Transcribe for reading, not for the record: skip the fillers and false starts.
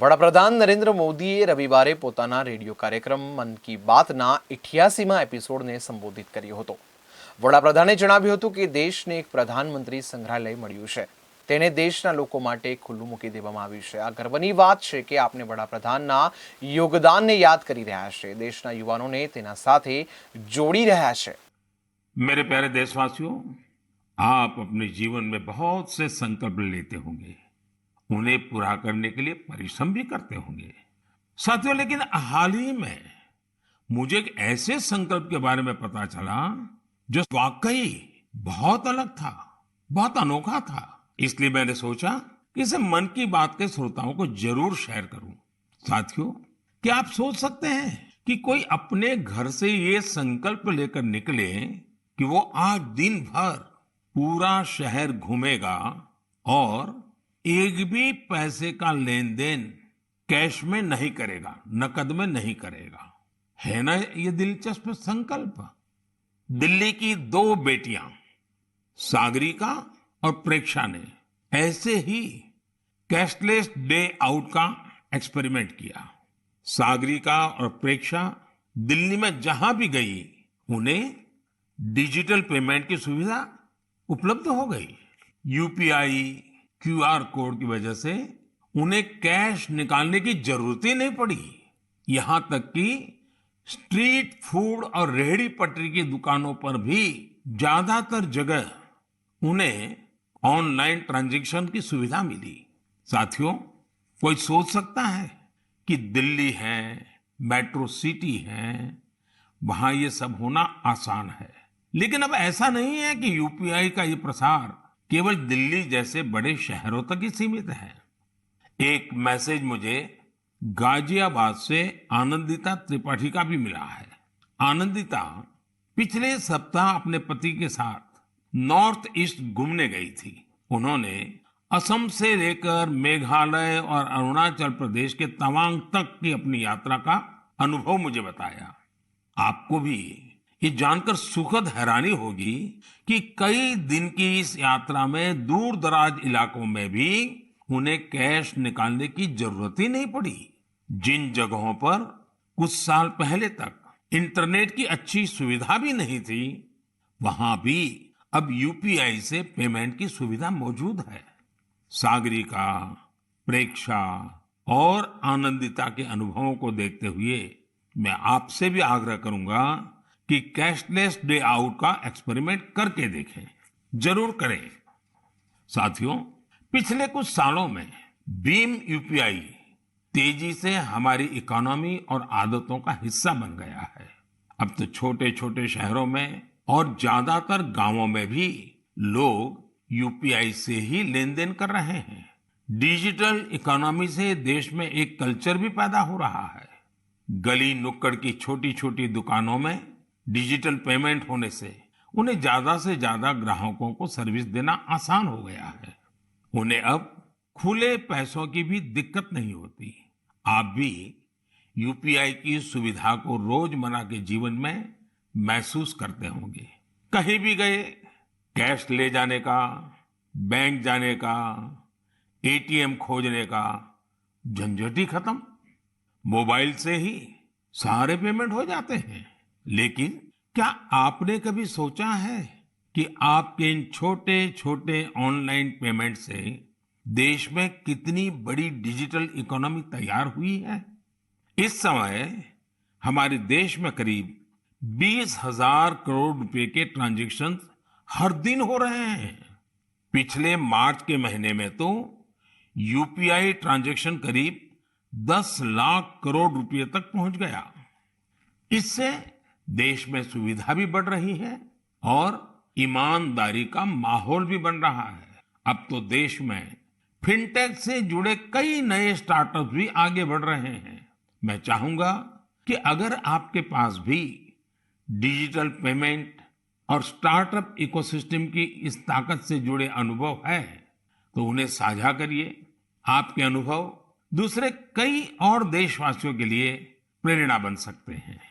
વડાપ્રધાન નરેન્દ્ર મોદીએ રવિવારે પોતાના રેડિયો કાર્યક્રમ મન કી બાતના 88મા એપિસોડને સંબોધિત કર્યો હતો. વડાપ્રધાને જણાવ્યું હતું કે દેશને એક પ્રધાનમંત્રી સંગ્રહાલય મળ્યું છે. તેને દેશના લોકો માટે ખુલ્લું મૂકી દેવામાં આવ્યું છે. આ ગર્વની વાત છે કે આપણે વડાપ્રધાનના યોગદાનને યાદ કરી રહ્યા છે. દેશના યુવાનોને તેના સાથે જોડી રહ્યા છે. मेरे प्यारे देशवासियों, आप अपने जीवन में बहुत से संकल्प लेते होंगे, उन्हें पूरा करने के लिए परिश्रम भी करते होंगे साथियों। लेकिन हाल ही में मुझे एक ऐसे संकल्प के बारे में पता चला जो वाकई बहुत अलग था, बहुत अनोखा था। इसलिए मैंने सोचा कि इसे मन की बात के श्रोताओं को जरूर शेयर करूं। साथियों, क्या आप सोच सकते हैं कि कोई अपने घर से ये संकल्प लेकर निकले कि वो आज दिन भर पूरा शहर घूमेगा और एक भी पैसे का लेन देन कैश में नहीं करेगा, नकद में नहीं करेगा। है ना ये दिलचस्प संकल्प। दिल्ली की दो बेटियां सागरिका और प्रेक्षा ने ऐसे ही कैशलेस डे आउट का एक्सपेरिमेंट किया। सागरिका और प्रेक्षा दिल्ली में जहां भी गई उन्हें डिजिटल पेमेंट की सुविधा उपलब्ध हो गई। यूपीआई क्यूआर कोड की वजह से उन्हें कैश निकालने की जरूरत ही नहीं पड़ी। यहां तक कि स्ट्रीट फूड और रेहड़ी पटरी की दुकानों पर भी ज्यादातर जगह उन्हें ऑनलाइन ट्रांजैक्शन की सुविधा मिली। साथियों, कोई सोच सकता है कि दिल्ली है, मेट्रो सिटी है, वहां ये सब होना आसान है। लेकिन अब ऐसा नहीं है कि यूपीआई का ये प्रसार केवल दिल्ली जैसे बड़े शहरों तक ही सीमित है। एक मैसेज मुझे गाजियाबाद से आनंदिता त्रिपाठी का भी मिला है। आनंदिता पिछले सप्ताह अपने पति के साथ नॉर्थ ईस्ट घूमने गई थी। उन्होंने असम से लेकर मेघालय और अरुणाचल प्रदेश के तवांग तक की अपनी यात्रा का अनुभव मुझे बताया। आपको भी ये जानकर सुखद हैरानी होगी कि कई दिन की इस यात्रा में दूर दराज इलाकों में भी उन्हें कैश निकालने की जरूरत ही नहीं पड़ी। जिन जगहों पर कुछ साल पहले तक इंटरनेट की अच्छी सुविधा भी नहीं थी, वहां भी अब यूपीआई से पेमेंट की सुविधा मौजूद है। सागरिका, प्रेक्षा और आनंदिता के अनुभवों को देखते हुए मैं आपसे भी आग्रह करूंगा कि कैशलेस डे आउट का एक्सपेरिमेंट करके देखें। जरूर करें। साथियों, पिछले कुछ सालों में भीम यूपीआई तेजी से हमारी इकोनॉमी और आदतों का हिस्सा बन गया है। अब तो छोटे छोटे शहरों में और ज्यादातर गांवों में भी लोग यूपीआई से ही लेन देन कर रहे हैं। डिजिटल इकोनॉमी से देश में एक कल्चर भी पैदा हो रहा है। गली नुक्कड़ की छोटी छोटी दुकानों में डिजिटल पेमेंट होने से उन्हें ज्यादा से ज्यादा ग्राहकों को सर्विस देना आसान हो गया है। उन्हें अब खुले पैसों की भी दिक्कत नहीं होती। आप भी यूपीआई की सुविधा को रोजमर्रा के जीवन में महसूस करते होंगे। कहीं भी गए, कैश ले जाने का, बैंक जाने का, एटीएम खोजने का झंझट ही खत्म। मोबाइल से ही सारे पेमेंट हो जाते हैं। लेकिन क्या आपने कभी सोचा है कि आपके इन छोटे छोटे ऑनलाइन पेमेंट से देश में कितनी बड़ी डिजिटल इकोनॉमी तैयार हुई है? इस समय हमारे देश में करीब 20,000 करोड़ रुपए के ट्रांजैक्शन हर दिन हो रहे हैं। पिछले मार्च के महीने में तो यूपीआई ट्रांजैक्शन करीब 10 लाख करोड़ रुपए तक पहुंच गया। इससे देश में सुविधा भी बढ़ रही है और ईमानदारी का माहौल भी बन रहा है। अब तो देश में फिनटेक से जुड़े कई नए स्टार्टअप भी आगे बढ़ रहे हैं। मैं चाहूंगा कि अगर आपके पास भी डिजिटल पेमेंट और स्टार्टअप इकोसिस्टम की इस ताकत से जुड़े अनुभव है तो उन्हें साझा करिए। आपके अनुभव दूसरे कई और देशवासियों के लिए प्रेरणा बन सकते हैं।